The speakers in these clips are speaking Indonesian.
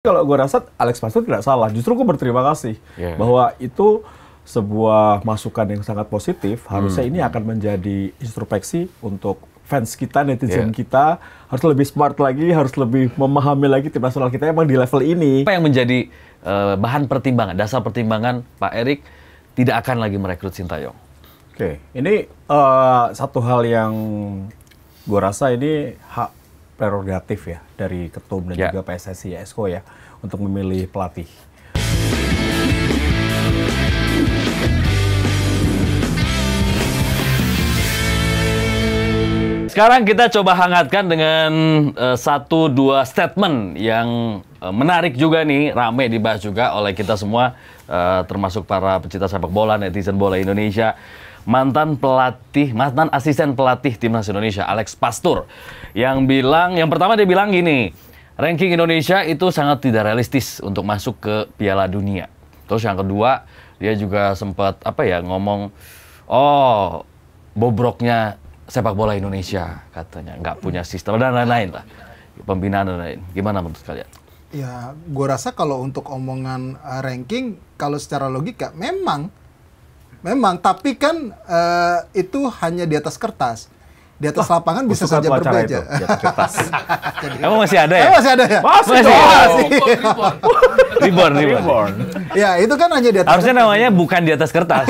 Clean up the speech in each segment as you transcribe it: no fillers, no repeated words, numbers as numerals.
Kalau gue rasa Alex Pastur tidak salah, justru gue berterima kasih bahwa itu sebuah masukan yang sangat positif. Harusnya ini akan menjadi introspeksi untuk fans kita, netizen kita, harus lebih smart lagi, harus lebih memahami lagi tim nasional kita emang di level ini. Apa yang menjadi bahan pertimbangan, dasar pertimbangan Pak Erik tidak akan lagi merekrut Sintayong? Oke, ini satu hal yang gue rasa ini hak prerogatif ya dari ketum dan juga PSSI Esko ya untuk memilih pelatih. Sekarang kita coba hangatkan dengan satu dua statement yang menarik juga nih, rame dibahas juga oleh kita semua, termasuk para pecinta sepak bola, netizen bola Indonesia. Mantan asisten pelatih Timnas Indonesia, Alex Pastur, yang pertama dia bilang gini, ranking Indonesia itu sangat tidak realistis untuk masuk ke Piala Dunia. Terus yang kedua, dia juga sempat ngomong, bobroknya sepak bola Indonesia, katanya nggak punya sistem dan lain-lain lah, pembinaan dan lain. Gimana menurut kalian? Ya, gue rasa kalau untuk omongan ranking, kalau secara logika memang, tapi kan itu hanya di atas kertas. Di atas lapangan bisa saja berbeda. Di atas kertas. Emang masih ada ya? Masih ada ya? Masih. Reborn. Ya, itu kan hanya di atas Harusnya kertas. namanya bukan di atas kertas.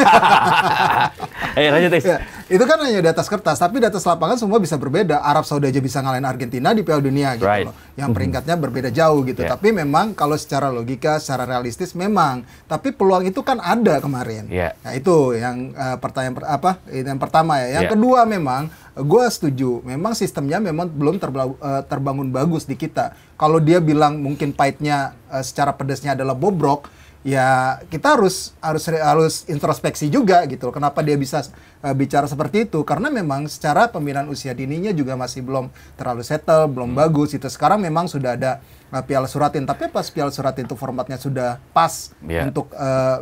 Lanjut, Tis. Ya, itu kan hanya di atas kertas, tapi di atas lapangan semua bisa berbeda. Arab Saudi aja bisa ngalahin Argentina di Piala Dunia gitu loh. Yang peringkatnya berbeda jauh gitu. Tapi memang kalau secara logika, secara realistis memang. Tapi peluang itu kan ada kemarin. Nah, itu yang yang pertama ya. Yang kedua memang gue setuju. Memang sistemnya memang belum terbangun bagus di kita. Kalau dia bilang mungkin pahitnya secara pedasnya adalah bobrok, ya kita harus introspeksi juga gitu. Kenapa dia bisa bicara seperti itu? Karena memang secara pembinaan usia dininya juga masih belum terlalu settle, belum bagus itu. Sekarang memang sudah ada Piala Suratin, tapi pas Piala Suratin itu formatnya sudah pas untuk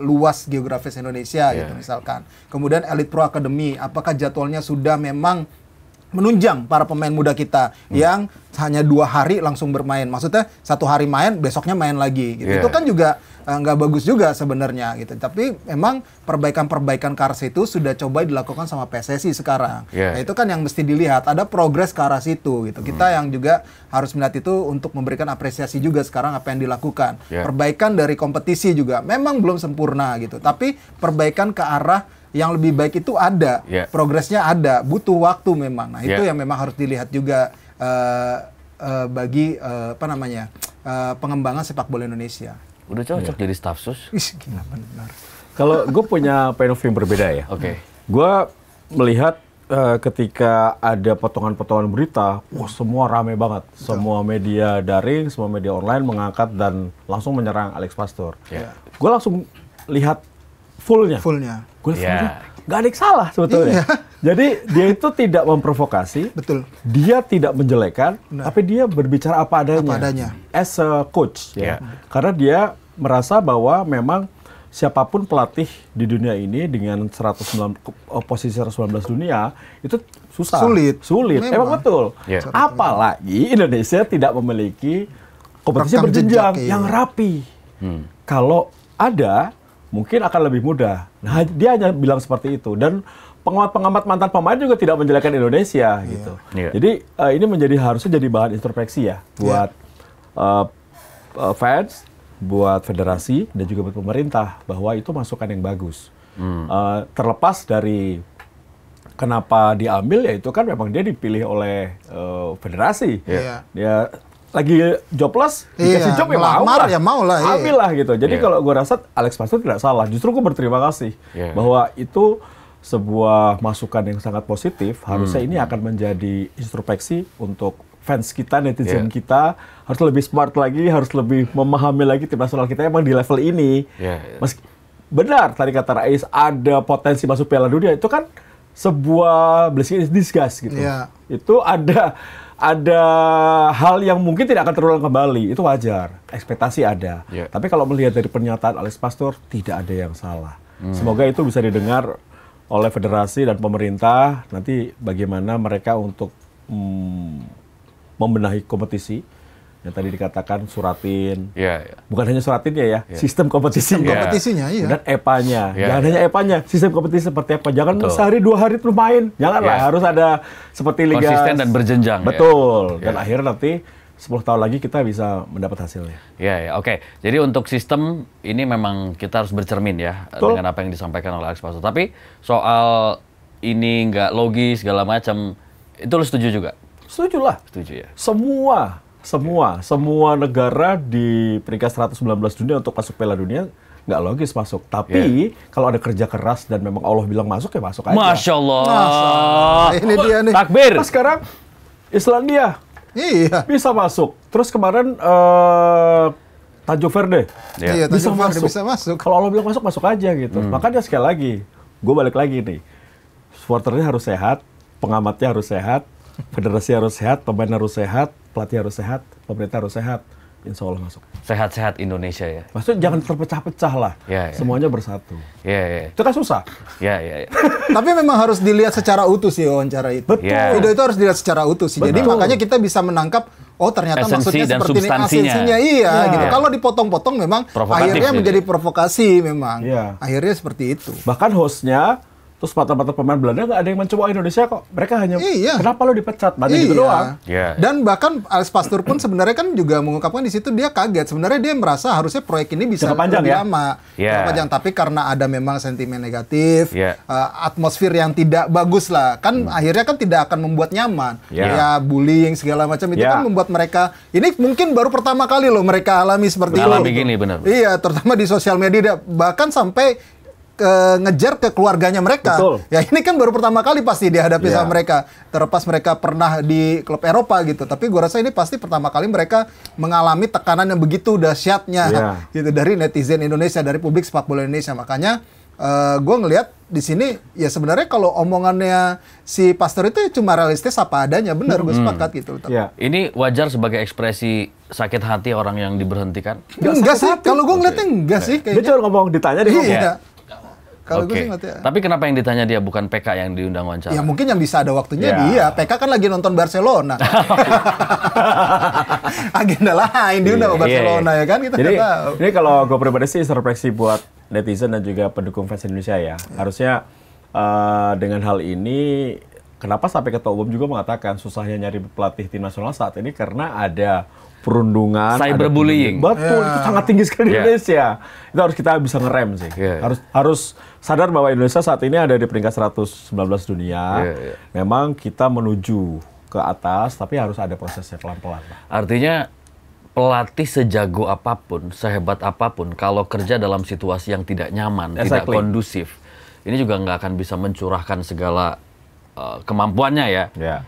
luas geografis Indonesia gitu misalkan. Kemudian Elite Pro Academy, apakah jadwalnya sudah memang menunjang para pemain muda kita yang hanya 2 hari langsung bermain. Maksudnya 1 hari main, besoknya main lagi. Gitu. Itu kan juga nggak bagus juga sebenarnya. Gitu. Tapi memang perbaikan-perbaikan ke arah situ sudah coba dilakukan sama PSSI sekarang. Nah, itu kan yang mesti dilihat. Ada progres ke arah situ. Gitu. Kita yang juga harus melihat itu untuk memberikan apresiasi juga sekarang apa yang dilakukan. Perbaikan dari kompetisi juga memang belum sempurna gitu. Tapi perbaikan ke arah yang lebih baik itu ada, progresnya ada, butuh waktu memang. Nah itu yang memang harus dilihat juga bagi pengembangan sepak bola Indonesia. Udah cocok jadi staf sus. Gila benar. Kalau gue punya point of view yang berbeda ya. Gue melihat ketika ada potongan-potongan berita, semua rame banget. Semua media daring, semua media online mengangkat dan langsung menyerang Alex Pastur. Gue langsung lihat fullnya. Gue nggak ada yang salah sebetulnya. Jadi dia itu tidak memprovokasi. Betul. Dia tidak menjelekan, tapi dia berbicara apa adanya. As a coach, ya. Karena dia merasa bahwa memang siapapun pelatih di dunia ini dengan posisi 119 dunia itu susah. Sulit. Emang betul. Apalagi Indonesia tidak memiliki kompetisi berjenjang yang rapi. Kalau ada, mungkin akan lebih mudah. Nah, dia hanya bilang seperti itu. Dan pengamat-pengamat mantan pemain juga tidak menjelekan Indonesia gitu. Jadi ini harusnya jadi bahan introspeksi ya buat fans, buat federasi dan juga buat pemerintah bahwa itu masukan yang bagus. Terlepas dari kenapa diambil, ya itu kan memang dia dipilih oleh federasi. Dia lagi jobless, dikasih job ya mau lah. Ambil lah gitu. Jadi kalau gue rasa Alex Pastur tidak salah. Justru gue berterima kasih bahwa itu sebuah masukan yang sangat positif. Harusnya ini akan menjadi introspeksi untuk fans kita, netizen kita, harus lebih smart lagi, harus lebih memahami lagi tim nasional kita emang di level ini. Benar tadi kata Rais, ada potensi masuk Piala Dunia, itu kan sebuah blessing in disguise gitu. Itu ada hal yang mungkin tidak akan terulang kembali, itu wajar, ekspektasi ada. Tapi kalau melihat dari pernyataan Alex Pastur, tidak ada yang salah. Semoga itu bisa didengar oleh federasi dan pemerintah, nanti bagaimana mereka untuk membenahi kompetisi yang tadi dikatakan suratin. Iya. Bukan hanya suratinnya ya, sistem kompetisinya. Sistem kompetisinya, iya. Dan EPA-nya. Iya, Jangan hanya EPA-nya, sistem kompetisi seperti apa. Jangan Betul. sehari 2 hari terus main. Janganlah, Iya. harus ada seperti liga. Konsisten dan berjenjang. Betul. Dan Iya. akhirnya nanti 10 tahun lagi kita bisa mendapat hasilnya. Ya, oke. Jadi untuk sistem ini memang kita harus bercermin ya Betul. dengan apa yang disampaikan oleh Alex Pastor. Tapi soal ini nggak logis segala macam, itu lu setuju juga? Setuju lah. Setuju ya. Semua negara di peringkat 119 dunia untuk masuk Piala Dunia nggak logis masuk. Tapi kalau ada kerja keras dan memang Allah bilang masuk ya masuk aja. Masya Allah. Ini dia nih. Takbir. Nah, sekarang Islandia Iya. bisa masuk. Terus kemarin Tanjung Verde Ya. Iya, bisa Tanjung Verde masuk. bisa masuk. Kalau Allah bilang masuk aja gitu. Makanya sekali lagi, gue balik lagi nih. Supporternya harus sehat, pengamatnya harus sehat, federasi harus sehat, pemain harus sehat, pelatih harus sehat, pemerintah harus sehat. Insya Allah masuk. Sehat-sehat Indonesia ya. Maksudnya jangan terpecah-pecah lah. Ya, ya. Semuanya bersatu. Ya. Itu kan susah. Ya. Tapi memang harus dilihat secara utuh sih wawancara itu. Betul. Iya. Video itu harus dilihat secara utuh sih. Jadi Betul. makanya kita bisa menangkap, oh ternyata Esensi maksudnya dan seperti ini substansinya. esensinya. Iya, gitu. Iya. Kalau dipotong-potong memang Provokatif akhirnya jadi. menjadi provokasi memang. Iya. Akhirnya seperti itu. Bahkan hostnya, terus mata-mata pemain Belanda nggak ada yang mencoba Indonesia kok. Mereka hanya, Iya. kenapa lo dipecat? Banyak gitu doang. Iya. Dan bahkan Alex Pastur pun sebenarnya kan juga mengungkapkan di situ dia kaget. Sebenarnya dia merasa harusnya proyek ini bisa Jangka panjang lebih ya? lama. Iya. Jangka panjang. Tapi karena ada memang sentimen negatif, Iya. atmosfer yang tidak bagus lah. Kan akhirnya kan tidak akan membuat nyaman. Iya. Ya bullying segala macam itu Iya. kan membuat mereka, ini mungkin baru pertama kali loh mereka alami seperti itu. Alami gini, benar. Iya, terutama di sosial media. Bahkan sampai ngejar ke keluarganya mereka. Betul. Ya ini kan baru pertama kali pasti dihadapi Iya. sama mereka. Terlepas mereka pernah di klub Eropa gitu. Tapi gue rasa ini pasti pertama kali mereka mengalami tekanan yang begitu dahsyatnya Iya. gitu dari netizen Indonesia, dari publik sepak bola Indonesia. Makanya gue ngelihat di sini ya sebenarnya kalau omongannya si Pastor itu cuma realistis apa adanya. Benar, gue sepakat gitu. Iya. Ini wajar sebagai ekspresi sakit hati orang yang diberhentikan? Enggak sih, sakit hati. kalau gue ngeliatnya enggak sih Dia kayaknya. cuma ngomong, ditanya dia ngomong. Iya. Kalau Oke. gue sih ngeliatnya. Tapi kenapa yang ditanya dia bukan PK yang diundang wawancara? Ya mungkin yang bisa ada waktunya Ya. dia. PK kan lagi nonton Barcelona. Agenda lain diundang sama Barcelona ya kan, kita Jadi nggak tahu. ini kalau gue pribadi sih refleksi buat netizen dan juga pendukung fans Indonesia ya. Harusnya dengan hal ini, kenapa sampai ketua umum juga mengatakan susahnya nyari pelatih tim nasional saat ini karena ada perundungan, Cyberbullying. Betul, itu sangat tinggi sekali di Iya. Indonesia. Itu harus kita bisa ngerem sih. Iya. Harus sadar bahwa Indonesia saat ini ada di peringkat 119 dunia. Iya. Memang kita menuju ke atas, tapi harus ada prosesnya pelan-pelan. Artinya pelatih sejago apapun, sehebat apapun, kalau kerja dalam situasi yang tidak nyaman, tidak Exactly. kondusif, ini juga nggak akan bisa mencurahkan segala kemampuannya ya. Ya.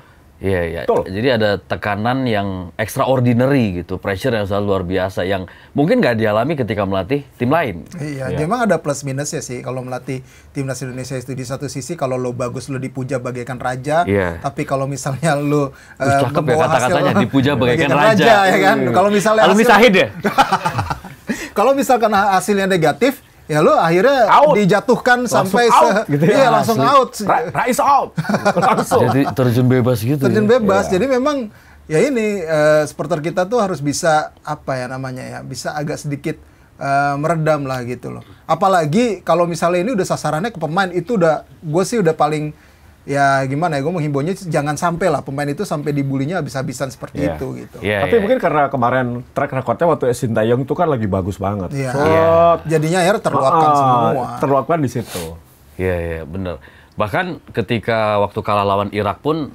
Iya. Betul. Jadi ada tekanan yang extraordinary gitu, pressure yang selalu luar biasa, yang mungkin nggak dialami ketika melatih tim lain. Iya, Iya. memang ada plus minusnya sih kalau melatih timnas Indonesia itu. Di satu sisi kalau lo bagus lo dipuja bagaikan raja, Iya. tapi kalau misalnya lo Cakep ya membawa kata-katanya, hasil dipuja bagaikan raja. ya kan. Kalau misalnya Alumni Sahid ya? kalau misalkan hasilnya negatif, ya lo akhirnya Out. dijatuhkan sampai out, gitu ya. iya langsung Asli. out. Rise out. Langsung. Jadi terjun bebas gitu. Terjun ya? bebas. Iya. Jadi memang ya ini supporter kita tuh harus bisa apa ya namanya ya, bisa agak sedikit meredam lah gitu loh. Apalagi kalau misalnya ini udah sasarannya ke pemain, itu udah gue sih udah paling ya gimana ya, gue menghimbaunya jangan sampai lah pemain itu sampai dibulinya habis-habisan seperti Iya. itu gitu. Iya, Tapi iya. mungkin karena kemarin track recordnya waktu Sintayong itu kan lagi bagus banget. Iya. Set. Jadinya akhirnya terluapkan semua. Terluapkan di situ. Iya, bener. Bahkan ketika waktu kalah lawan Irak pun,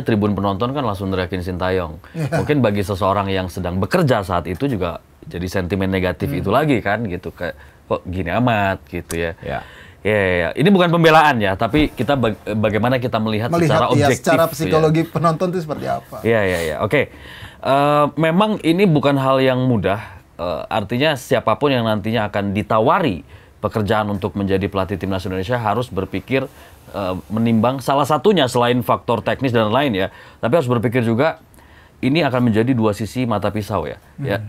tribun penonton kan langsung teriakin Sintayong. Mungkin bagi seseorang yang sedang bekerja saat itu juga jadi sentimen negatif itu lagi kan, gitu. Kayak, kok gini amat, gitu ya. Ya. Ya. Ini bukan pembelaan ya, tapi kita bagaimana kita melihat secara Melihat ya objektif. secara gitu ya. psikologi penonton itu seperti apa. Iya. Oke. Memang ini bukan hal yang mudah. Artinya siapapun yang nantinya akan ditawari pekerjaan untuk menjadi pelatih timnas Indonesia harus berpikir menimbang salah satunya selain faktor teknis dan lain ya. Tapi harus berpikir juga ini akan menjadi dua sisi mata pisau ya.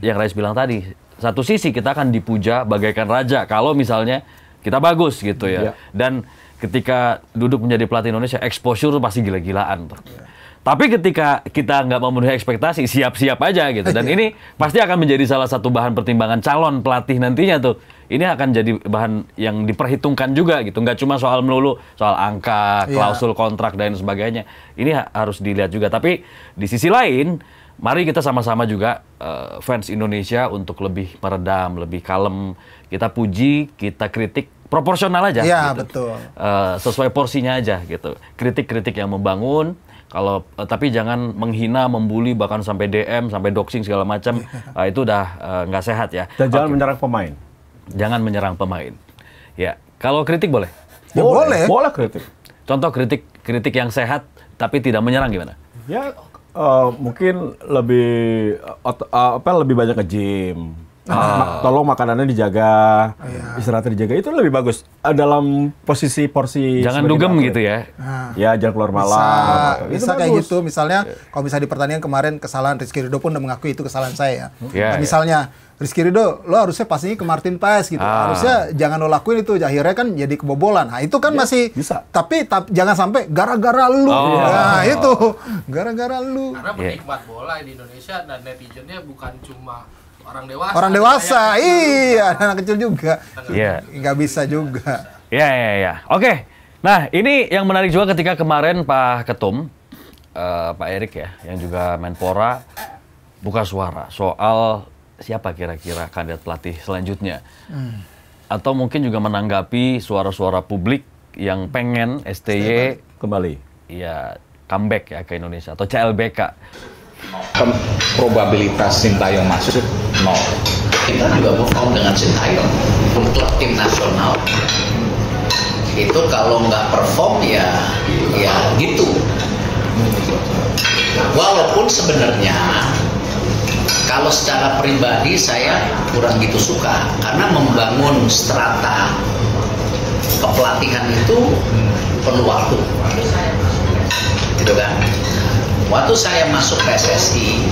Yang Rais bilang tadi, satu sisi kita akan dipuja bagaikan raja kalau misalnya kita bagus gitu ya. Iya. Dan ketika duduk menjadi pelatih Indonesia, exposure pasti gila-gilaan tuh. Tapi ketika kita nggak memenuhi ekspektasi, siap-siap aja gitu. Dan ini pasti akan menjadi salah satu bahan pertimbangan calon pelatih nantinya tuh. Ini akan jadi bahan yang diperhitungkan juga gitu. Nggak cuma soal melulu, soal angka, klausul kontrak, dan sebagainya. Ini harus dilihat juga. Tapi di sisi lain, mari kita sama-sama juga fans Indonesia untuk lebih meredam, lebih kalem. Kita puji, kita kritik, proporsional aja. Iya, gitu. betul. Sesuai porsinya aja gitu. Kritik-kritik yang membangun. Kalau tapi jangan menghina, membuli, bahkan sampai DM, sampai doxing segala macam, itu udah nggak sehat ya. Dan jangan menyerang pemain. Jangan menyerang pemain. Ya, kalau kritik boleh. Ya, boleh. Boleh kritik. Contoh kritik yang sehat tapi tidak menyerang gimana? Ya mungkin lebih lebih banyak ke gym. Tolong makanannya dijaga, istirahatnya dijaga, itu lebih bagus dalam posisi porsi. Jangan dugem gitu ya. Ya, jangan keluar malam. Bisa kayak gitu. Misalnya kalau misalnya di pertandingan kemarin kesalahan Rizky Ridho pun udah mengakui itu kesalahan saya. Nah, misalnya Rizky Ridho, lo harusnya passingnya ke Martin Paes gitu. Harusnya jangan lo lakuin itu, akhirnya kan jadi kebobolan. Nah, itu kan masih bisa. Tapi jangan sampai gara-gara lu. Nah, itu gara-gara lu. Karena penikmat bola di Indonesia dan netizennya bukan cuma orang dewasa, iya, anak kecil juga. Nggak bisa juga. Ya. Oke. Nah, ini yang menarik juga ketika kemarin Pak Ketum, Pak Erik ya, yang juga Menpora, buka suara soal siapa kira-kira kandidat pelatih selanjutnya. Atau mungkin juga menanggapi suara-suara publik yang pengen STY kembali. Iya, comeback ya ke Indonesia atau CLBK. Probabilitas Sintayong masuk 0. Kita juga move on dengan Sintayong untuk tim nasional. Itu kalau nggak perform ya gitu. Walaupun sebenarnya kalau secara pribadi saya kurang gitu suka karena membangun strata kepelatihan itu perlu waktu, gitu kan? Waktu saya masuk PSSI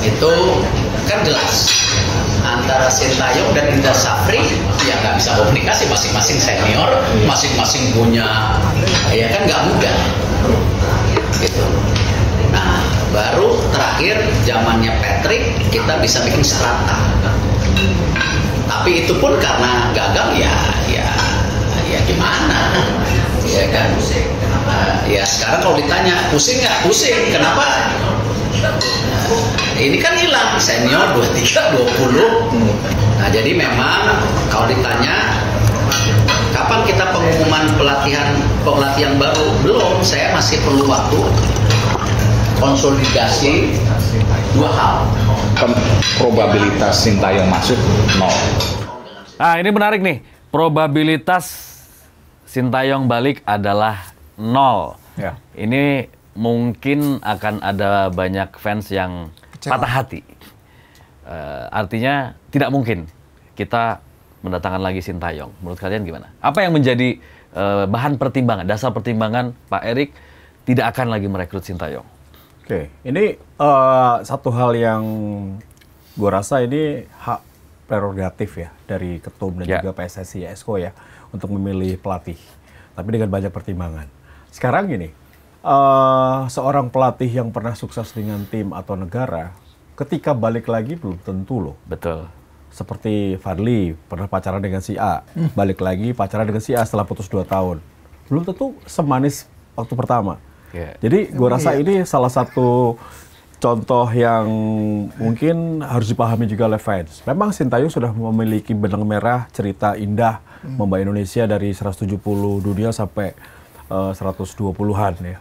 itu kan jelas antara Sintayong dan Indra Safri ya nggak bisa komunikasi, masing-masing senior, masing-masing punya ya kan nggak mudah gitu. Nah baru terakhir zamannya Patrick kita bisa bikin strata, tapi itu pun karena gagal ya gimana ya kan. Ya sekarang kalau ditanya pusing nggak? Pusing. Kenapa? Ini kan hilang senior 23, 20. Nah jadi memang kalau ditanya kapan kita pengumuman pelatihan baru, belum. Saya masih perlu waktu konsolidasi dua hal. Probabilitas Sintayong masuk 0. Nah ini menarik nih. Probabilitas Sintayong balik adalah 0. Ya. Ini mungkin akan ada banyak fans yang patah hati. Artinya tidak mungkin kita mendatangkan lagi Sintayong. Menurut kalian gimana? Apa yang menjadi bahan pertimbangan, dasar pertimbangan Pak Erik tidak akan lagi merekrut Sintayong? Oke, ini satu hal yang gue rasa ini hak prerogatif ya dari Ketum dan juga PSSI Esko ya untuk memilih pelatih. Tapi dengan banyak pertimbangan. Sekarang gini, seorang pelatih yang pernah sukses dengan tim atau negara, ketika balik lagi belum tentu loh. Betul. Seperti Fadli, pernah pacaran dengan si A, balik lagi pacaran dengan si A setelah putus 2 tahun. Belum tentu semanis waktu pertama. Jadi gue rasa ini salah satu contoh yang mungkin harus dipahami juga oleh fans. Memang Sintayong sudah memiliki benang merah, cerita indah, membawa Indonesia dari 170 dunia sampai 120-an ya.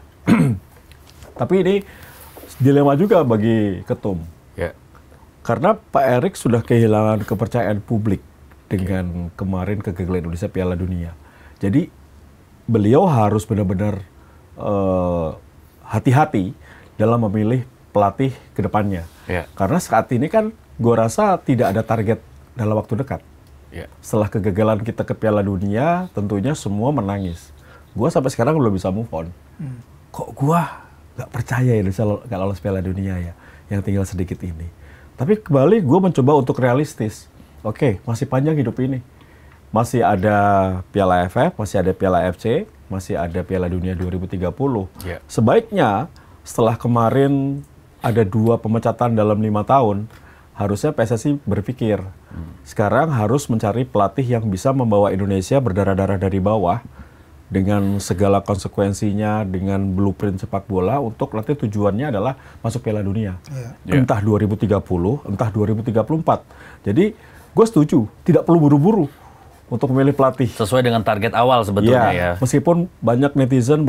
Tapi ini dilema juga bagi Ketum. Karena Pak Erik sudah kehilangan kepercayaan publik dengan kemarin kegagalan Indonesia Piala Dunia. Jadi beliau harus benar-benar hati-hati dalam memilih pelatih ke depannya. Karena saat ini kan gue rasa tidak ada target dalam waktu dekat. Setelah kegagalan kita ke Piala Dunia, tentunya semua menangis. Gue sampai sekarang belum bisa move on. Kok gue nggak percaya Indonesia nggak lolos Piala Dunia ya, yang tinggal sedikit ini. Tapi kembali gue mencoba untuk realistis. Oke, masih panjang hidup ini. Masih ada Piala AFF, masih ada Piala AFC, masih ada Piala Dunia 2030. Yeah. Sebaiknya setelah kemarin ada 2 pemecatan dalam 5 tahun, harusnya PSSI berpikir sekarang harus mencari pelatih yang bisa membawa Indonesia berdarah-darah dari bawah dengan segala konsekuensinya, dengan blueprint sepak bola untuk nanti tujuannya adalah masuk Piala Dunia. Entah 2030, entah 2034. Jadi gue setuju, tidak perlu buru-buru untuk memilih pelatih. Sesuai dengan target awal sebetulnya ya. Meskipun banyak netizen,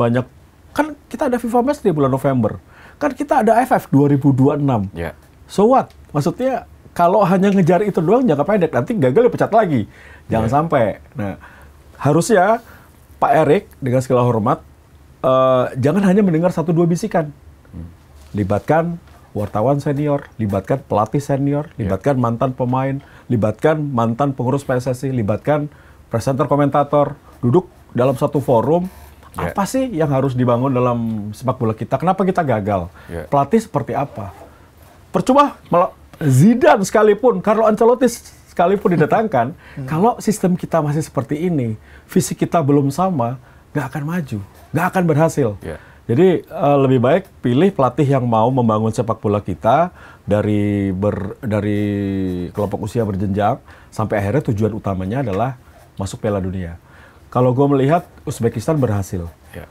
kan kita ada FIFA Match di bulan November. Kan kita ada AFF 2026. Ya. So what? Maksudnya kalau hanya ngejar itu doang jangka pendek, nanti gagal dipecat lagi. Jangan sampai. Nah, harusnya Pak Erik dengan segala hormat, jangan hanya mendengar 1-2 bisikan. Libatkan wartawan senior, libatkan pelatih senior, libatkan mantan pemain, libatkan mantan pengurus PSSI, libatkan presenter komentator, duduk dalam satu forum. Apa sih yang harus dibangun dalam sepak bola kita? Kenapa kita gagal? Pelatih seperti apa? Percuma Zidane sekalipun, Carlo Ancelotti sekalipun didatangkan, kalau sistem kita masih seperti ini, visi kita belum sama, nggak akan maju, nggak akan berhasil. Jadi lebih baik pilih pelatih yang mau membangun sepak bola kita dari kelompok usia berjenjang sampai akhirnya tujuan utamanya adalah masuk Piala Dunia. Kalau gue melihat Uzbekistan berhasil.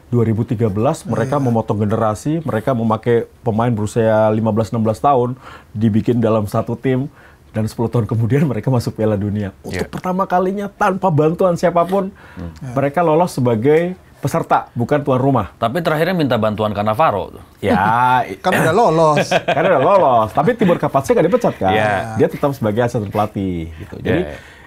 2013 mereka memotong generasi, mereka memakai pemain berusia 15-16 tahun, dibikin dalam satu tim, dan 10 tahun kemudian mereka masuk Piala Dunia. Untuk pertama kalinya tanpa bantuan siapapun, mereka lolos sebagai peserta, bukan tuan rumah. Tapi terakhirnya minta bantuan Cannavaro tuh. Ya, kan udah lolos. Kan udah lolos. Tapi Tibor Kapatse nggak dipecat kan? Dia tetap sebagai asisten pelatih. Gitu. Jadi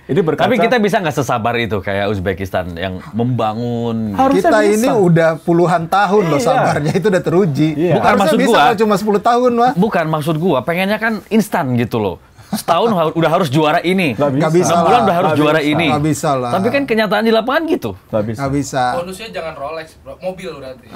ini berkaca. Tapi kita bisa nggak sesabar itu kayak Uzbekistan yang membangun. Harusnya kita bisa. Ini udah puluhan tahun loh sabarnya, itu udah teruji. Bukan maksud bisa gua cuma 10 tahun mah. Bukan maksud gua, pengennya kan instan gitu loh. Setahun udah harus juara ini. Nggak bisa. 6 bulan udah harus juara ini. Nggak bisa lah. Tapi kan kenyataan di lapangan gitu. Nggak bisa. Nggak bisa. Bonusnya jangan Rolex, bro. Mobil berarti.